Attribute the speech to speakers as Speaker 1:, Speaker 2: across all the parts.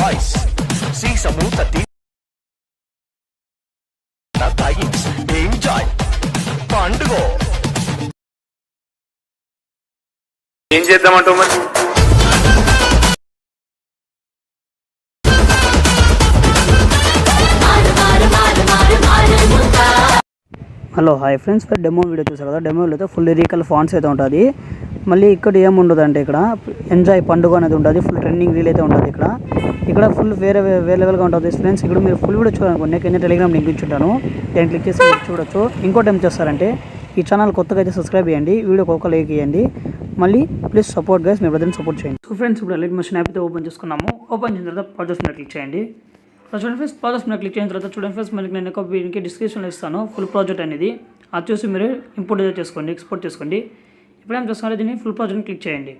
Speaker 1: Boys సీసము తట్టి తాగి enjoy పండుగ.
Speaker 2: ఏం చేద్దామంటావు మరి?
Speaker 3: Hello hi friends, demo video చూసారు కదా. డెమో వీడియోతో ఫుల్ లిరికల్ ఫాంట్స్ అయితే ఉంటుంది. మళ్ళీ ఇక్కడ ఏముండదు అంటే ఇక్కడ ఎంజాయ్ పండుగ అనేది ఉంటుంది. ఫుల్ ట్రెండింగ్ రీల్ అయితే ఉంటుంది. ఇక్కడ ఫుల్ వేరే లెవెల్గా ఉంటుంది ఫ్రెండ్స్. ఇక్కడ మీరు ఫుల్ వీడియో చూడాలనుకోండి, నేను టెలిగ్రామ్ లింక్ ఇచ్చుంటాను, నేను క్లిక్ చేసి మీరు చూడొచ్చు. ఇంకోటి ఏం చేస్తారంటే ఈ ఛానల్ కొత్తగా అయితే సబ్స్క్రైబ్ చేయండి, వీడియోకి ఒక లైక్ ఇవ్వండి, మళ్ళీ ప్లీజ్ సపోర్ట్ గైస్, మీ బ్రదర్ని సపోర్ట్ చేయండి. సో ఫ్రెండ్స్, ఇప్పుడు లైక్ మోషన్ యాప్ అయితే ఓపెన్ చేసుకున్నాము. ఓపెన్ చేసిన తర్వాత ప్రాజెక్ట్స్ మీద క్లిక్ చేయండి. చూడండి ఫ్రెండ్స్, ప్రాజెక్ట్స్ మీద క్లిక్ చేసిన తర్వాత చూడండి ఫ్రెండ్స్, మనకి నేను దీనికి డిస్క్రిప్షన్లో ఇస్తాను ఫుల్ ప్రాజెక్ట్ అనేది. అది చూసి మీరు ఇంపోర్ట్ అయితే చేసుకోండి, ఎక్స్పోర్ట్ చేసుకోండి. ఇప్పుడు ఏం చేసుకోవాలి, దీన్ని ఫుల్ ప్రాజెక్ట్ని క్లిక్ చేయండి.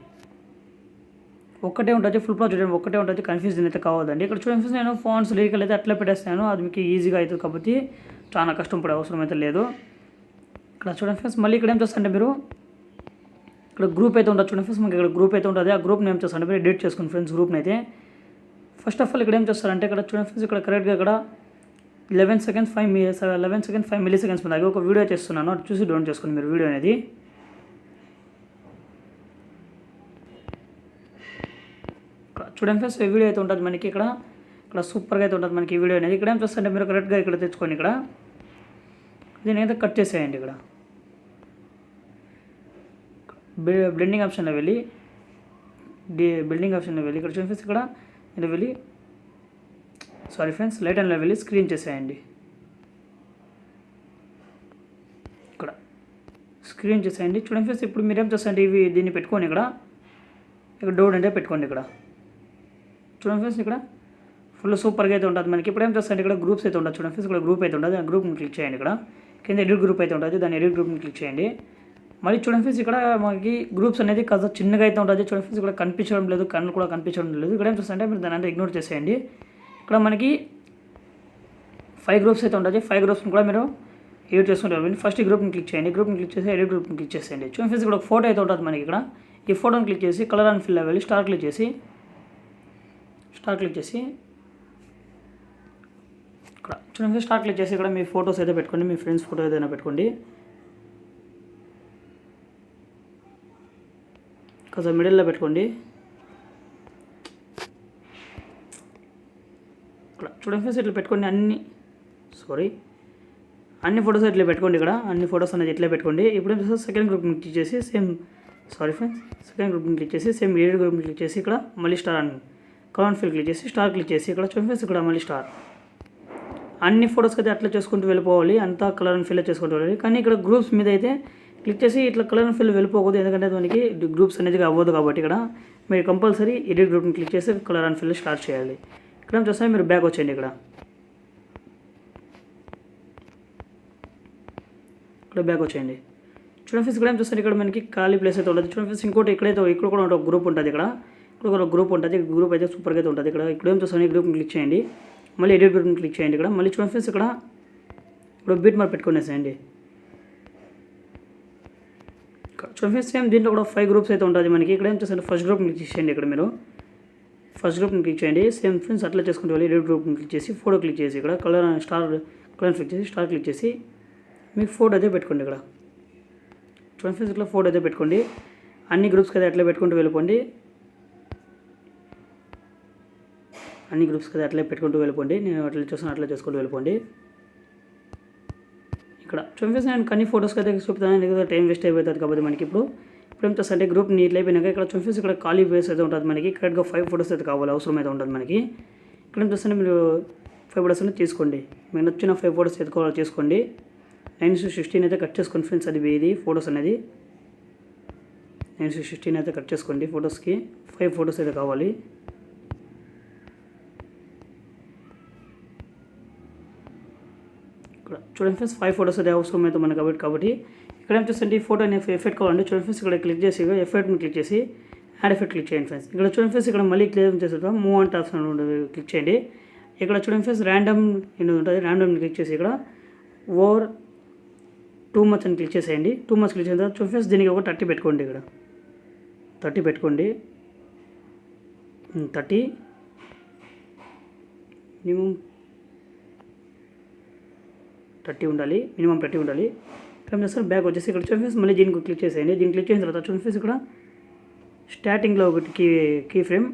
Speaker 3: ఒక్కటే ఉంటుంది ఫుల్ ప్రాజెక్ట్, ఒక్కటే ఉంటుంది, కన్ఫ్యూజన్ అయితే కావద్దండి. ఇక్కడ చూడండి ఫ్రెండ్స్, నేను ఫాంట్స్ లిరికల్ అయితే అట్లా పెట్టేస్తాను, అది మీకు ఈజీగా అవుతుంది కాబట్టి చాలా కష్టం పడే అవసరం అయితే లేదు. ఇక్కడ చూడండి ఫ్రెండ్స్, మళ్ళీ ఇక్కడ ఏం చేస్తారంటే మీరు ఇక్కడ గ్రూప్ అయితే ఉంటుంది. చూడండి ఫ్రెండ్స్, మనకి ఇక్కడ గ్రూప్ అయితే ఉంటుంది. ఆ గ్రూప్ని ఏం చేస్తారంటే మీరు ఎడిట్ చేసుకోండి ఫ్రెండ్స్. గ్రూప్ని అయితే ఫస్ట్ ఆఫ్ ఆల్ ఇక్కడ ఏం చేస్తారంటే ఇక్కడ చూడండి ఫ్రెండ్స్, ఇక్కడ కరెక్ట్గా ఇక్కడ 11 సెకండ్స్ 5 మిల్లీ సెకండ్స్ మీద ఒక వీడియో చేస్తున్నాను, అది చూసి డౌన్ చేసుకోండి మీరు వీడియో అనేది. చూడండి ఫ్రెండ్స్, ఈ వీడియో అయితే ఉంటుంది మనకి ఇక్కడ సూపర్గా అయితే ఉంటుంది మనకి ఈ వీడియో అనేది. ఇక్కడ ఏం చేస్తారంటే మీరు కరెక్ట్గా ఇక్కడ తెచ్చుకొని ఇక్కడ దీని అయితే కట్ చేసేయండి. ఇక్కడ బ్లెండింగ్ ఆప్షన్లో వెళ్ళి ఇక్కడ చూడండి ఫ్రెండ్స్, ఇక్కడ ఇది వెళ్ళి సారీ ఫ్రెండ్స్, లైట్ అండ్లో వెళ్ళి స్క్రీన్ చేసేయండి. ఇక్కడ స్క్రీన్ చేసేయండి. చూడండి ఫ్రెండ్స్, ఇప్పుడు మీరేం చేస్తారంటే దీన్ని పెట్టుకోండి. ఇక్కడ డౌన్ అంటే పెట్టుకోండి. ఇక్కడ చూడండి ఫ్రెండ్స్, ఇక్కడ ఫుల్ సూపర్గా అయితే ఉంటుంది మనకి. ఇప్పుడు ఏం చేస్తారంటే ఇక్కడ గ్రూప్స్ అయితే ఉంటుంది. చూడండి ఫ్రెండ్స్, ఇక్కడ గ్రూప్ అయితే ఉంటుంది, ఆ గ్రూప్ని క్లిక్ చేయండి. ఇక్కడ కింద ఎడిట్ గ్రూప్ అయితే ఉంటుంది, దాన్ని ఎడిట్ గ్రూప్ని క్లిక్ చేయండి. మళ్ళీ చూడండి ఫ్రెండ్స్, ఇక్కడ మనకి గ్రూప్స్ అనేది కాస్త చిన్నగా అయితే ఉంటుంది. చూడండి ఫ్రెండ్స్, ఇక్కడ కనిపించడం లేదు, కళ్ళు కూడా కనిపించడం లేదు. ఇక్కడ ఏం చేస్తారంటే మీరు దాన్ని అంతా ఇగ్నోర్ చేసేయండి. ఇక్కడ మనకి 5 గ్రూప్స్ అయితే ఉంటుంది. 5 గ్రూప్స్ని కూడా మీరు ఎడిట్ చేసుకుంటారు. ఫస్ట్ ఈ గ్రూప్ని క్లిక్ చేయండి. గ్రూప్ని క్లిక్ చేసి ఎడిట్ గ్రూప్ని క్లిక్ చేసేయండి. చూడండి ఫ్రెండ్స్, ఇక్కడ ఒక ఫోటో అయితే ఉంటుంది మనకి. ఇక్కడ ఈ ఫోటోని క్లిక్ చేసి కలర్ అండ్ ఫిల్ వెళ్ళి స్టార్ క్లిక్ చేసి ఇక్కడ చూడండి స్టార్ క్లిక్ చేసి ఇక్కడ మీ ఫొటోస్ అయితే పెట్టుకోండి, మీ ఫ్రెండ్స్ ఫోటో ఏదైనా పెట్టుకోండి. కొంచెం మిడిల్లో పెట్టుకోండి. ఇక్కడ చూడండి ఫ్రెండ్స్, ఇట్లా పెట్టుకోండి. అన్ని ఫొటోస్ ఇట్లా పెట్టుకోండి. ఇక్కడ అన్ని ఫొటోస్ అనేది ఇట్లా పెట్టుకోండి. ఇప్పుడు ఏం చేస్తారు, సెకండ్ గ్రూప్ని క్లిక్ చేసి సెకండ్ గ్రూప్ని క్లిక్ చేసి సేమ్ ఎడిట్ గ్రూప్ని క్లిక్ చేసి ఇక్కడ మళ్ళీ స్టార్ అని కలర్ ఫిల్ క్లిక్ చేసి స్టార్ క్లిక్ చేసి ఇక్కడ చూడండి ఫ్రెండ్స్, ఇక్కడ మళ్ళీ స్టార్. అన్ని ఫొటోస్కి అయితే అట్లా చేసుకుంటూ వెళ్ళిపోవాలి, అంతా కలర్ అండ్ ఫిల్ చేసుకుంటూ వెళ్ళాలి. కానీ ఇక్కడ గ్రూప్స్ మీద అయితే క్లిక్ చేసి ఇట్లా కలర్ అండ్ ఫిల్ వెళ్ళిపోకూడదు, ఎందుకంటే దానికి గ్రూప్స్ అనేది అవ్వదు కాబట్టి ఇక్కడ మీరు కంపల్సరీ ఎడిట్ గ్రూప్ని క్లిక్ చేసి కలర్ అండ్ ఫిల్ స్టార్ట్ చేయాలి. ఇక్కడ ఏం చేస్తే మీరు బ్యాక్ వచ్చేయండి. ఇక్కడ బ్యాక్ వచ్చేయండి. చూడండి ఫ్రెండ్స్, ఇక్కడ ఏం చూస్తారు, ఇక్కడ మనకి ఖాళీ ప్లేస్ అయితే ఉంటుంది. చూడండి ఫ్రెండ్స్, ఇంకోటి ఇక్కడ కూడా ఒక గ్రూప్ ఉంటుంది. ఇక్కడ ఒక గ్రూప్ ఉంటుంది. గ్రూప్ అయితే సూపర్గా అయితే ఉంటుంది. ఇక్కడ ఏం చూస్తారు, ఈ గ్రూప్ని క్లిక్ చేయండి, మళ్ళీ ఎడిట్ గ్రూప్ని క్లిక్ చేయండి. ఇక్కడ మళ్ళీ చూడండి ఫ్రెండ్స్, ఇక్కడ బీట్ మార్క్ పెట్టుకునేసేయండి. చూడండి ఫ్రెండ్స్, సేమ్ దీంట్లో కూడా 5 గ్రూప్స్ అయితే ఉంటుంది మనకి. ఇక్కడ ఏం చేస్తారు, ఫస్ట్ గ్రూప్ని క్లిక్ చేయండి. ఇక్కడ మీరు ఫస్ట్ గ్రూప్ని క్లిక్ చేయండి. సేమ్ ఫ్రెండ్స్ అట్లా చేసుకుంటే వెళ్ళి ఎడిట్ గ్రూప్ని క్లిక్ చేసి ఫోటో క్లిక్ చేసి ఇక్కడ కలర్ క్లిక్ చేసి స్టార్ క్లిక్ చేసి మీకు ఫోటో అయితే పెట్టుకోండి. ఇక్కడ చూడండి ఫ్రెండ్స్, ఇట్లా ఫోటో అయితే పెట్టుకోండి. అన్ని గ్రూప్స్కి అయితే అట్లా పెట్టుకుంటూ వెళ్ళిపోండి. నేను అట్లా చేస్తాను, అట్లా చేసుకుంటూ వెళ్ళిపోండి. ఇక్కడ చూడండి ఫ్రెండ్స్, నేను కొన్ని ఫోటోస్కి అయితే చూపుతాను, ఎందుకంటే టైం వేస్ట్ అయిపోతుంది కాబట్టి మనకి. ఇప్పుడు ఏం చేస్తారంటే గ్రూప్ నీట్ అయిపోయినాక ఇక్కడ చూడండి ఫ్రెండ్స్, ఇక్కడ ఖాళీ ప్లేస్ అయితే ఉంటుంది మనకి. కరెక్ట్గా 5 ఫోటోస్ అయితే కావాలి, అవసరం అయితే ఉంటుంది మనకి. ఇక్కడ ఏం చేస్తారంటే మీరు 5 ఫోటోస్ అనేది తీసుకోండి, మీకు నచ్చిన 5 ఫోటోస్ ఎత్తుకోవాలి చేసుకోండి. 9:16 అయితే కట్ చేసుకోండి ఫ్రెండ్స్, అది ఇది ఫోటోస్ అనేది 9:16 అయితే కట్ చేసుకోండి. ఫోటోస్కి 5 ఫోటోస్ అయితే కావాలి. ఇక్కడ చూడండి ఫ్రెండ్స్, 5 ఫోటోస్ అయితే అవసరం అయితే మనకి కాబట్టి ఇక్కడ ఏం చేస్తుంది, ఈ ఫోటో ఎఫెక్ట్ కావాలండి. చూడండి ఫ్రెండ్స్, ఇక్కడ క్లిక్ చేసి ఎఫెక్ట్ని క్లిక్ చేసి యాడ్ ఎఫెక్ట్ క్లిక్ చేయండి ఫ్రెండ్స్. ఇక్కడ చూడండి ఫ్రెండ్స్, ఇక్కడ మళ్ళీ క్లిక్ చేసేద్దాం, మూవ్ అండ్ ఆప్షన్ క్లిక్ చేయండి. ఇక్కడ చూడండి ఫ్రెండ్స్, ర్యాండమ్ ఉంటుంది, ర్యాండమ్ని క్లిక్ చేసి ఇక్కడ ఓవర్ టూ మచ్ అని క్లిక్ చేసేయండి. 2 మచ్ క్లిక్ చేసిన తర్వాత చూడండి ఫ్రెండ్స్, దీనికి ఒక 30 పెట్టుకోండి. ఇక్కడ 30 పెట్టుకోండి. 30 మినిమం 30 ఉండాలి, మినిమం 30 ఉండాలి. ఇక్కడ ఏం చేస్తారు, బ్యాక్ వచ్చేసి ఇక్కడ చూడండి ఫ్రెండ్స్, మళ్ళీ దీనికి క్లిక్ చేసేయండి. దీన్ని క్లిక్ చేసిన తర్వాత చూడండి ఫ్రెండ్స్, ఇక్కడ స్టార్టింగ్లో ఒకటి కీ ఫ్రేమ్,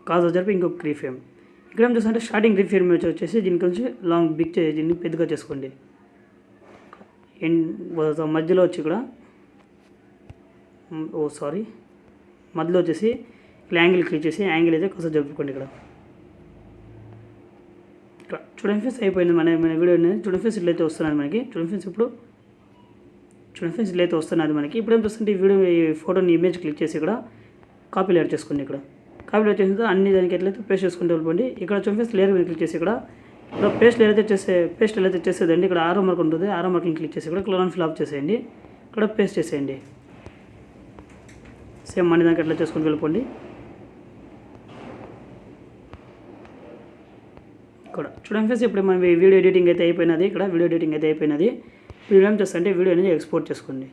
Speaker 3: కాజా జరిపి ఇంకొక కీ ఫ్రేమ్. ఇక్కడ ఏం చేస్తారంటే స్టార్టింగ్ కీ ఫ్రేమ్ వచ్చేసి దీనికి వచ్చి లాంగ్ బిగ్ చేసి దీన్ని పెద్దగా చేసుకోండి. మధ్యలో వచ్చి ఇక్కడ మధ్యలో వచ్చేసి ఇలా యాంగిల్ క్లిక్ చేసి యాంగిల్ అయితే కొంచెం జరుపుకోండి. ఇక్కడ చూడండి ఫ్రెండ్స్, అయిపోయింది మన వీడియో అనేది. చూడండి ఫ్రెండ్స్, ఇట్లయితే వస్తున్నది మనకి. చూడండి ఫ్రెండ్స్, ఇట్లయితే వస్తున్నది మనకి. ఇప్పుడు ఏం చేస్తుంటే ఈ ఫోటోని ఇమేజ్ క్లిక్ చేసి ఇక్కడ కాపీలు యాడ్ చేసుకోండి. ఇక్కడ కాపీలు యాడ్ చేసిన తర్వాత అన్ని దానికి ఎట్లయితే పేస్ట్ చేసుకుంటూ వెళ్ళిపోండి. ఇక్కడ చూడండి ఫ్రెండ్స్, లేయర్ మీద క్లిక్ చేసి ఇక్కడ పేస్ట్ ఎలా చేసేదండి. ఇక్కడ ఆరో మార్క్ ఉంటుంది, ఆరో మార్క్ని క్లిక్ చేసి ఇక్కడ క్లోన్ ఫిల్ ఆఫ్ చేసేయండి. ఇక్కడ పేస్ట్ చేసేయండి. సేమ్ అన్ని దానికి ఎట్లా చేసుకుంటూ వెళ్ళిపోండి. ఇక్కడ చూడండి ఫ్రెండ్స్, ఇప్పుడు మన వీడియో ఎడిటింగ్ అయితే అయిపోయినది. ఇక్కడ వీడియో ఎడిటింగ్ అయితే అయిపోయినది. ఇప్పుడు ఏం చేస్తా అంటే వీడియో అనేది ఎక్స్పోర్ట్ చేసుకోండి.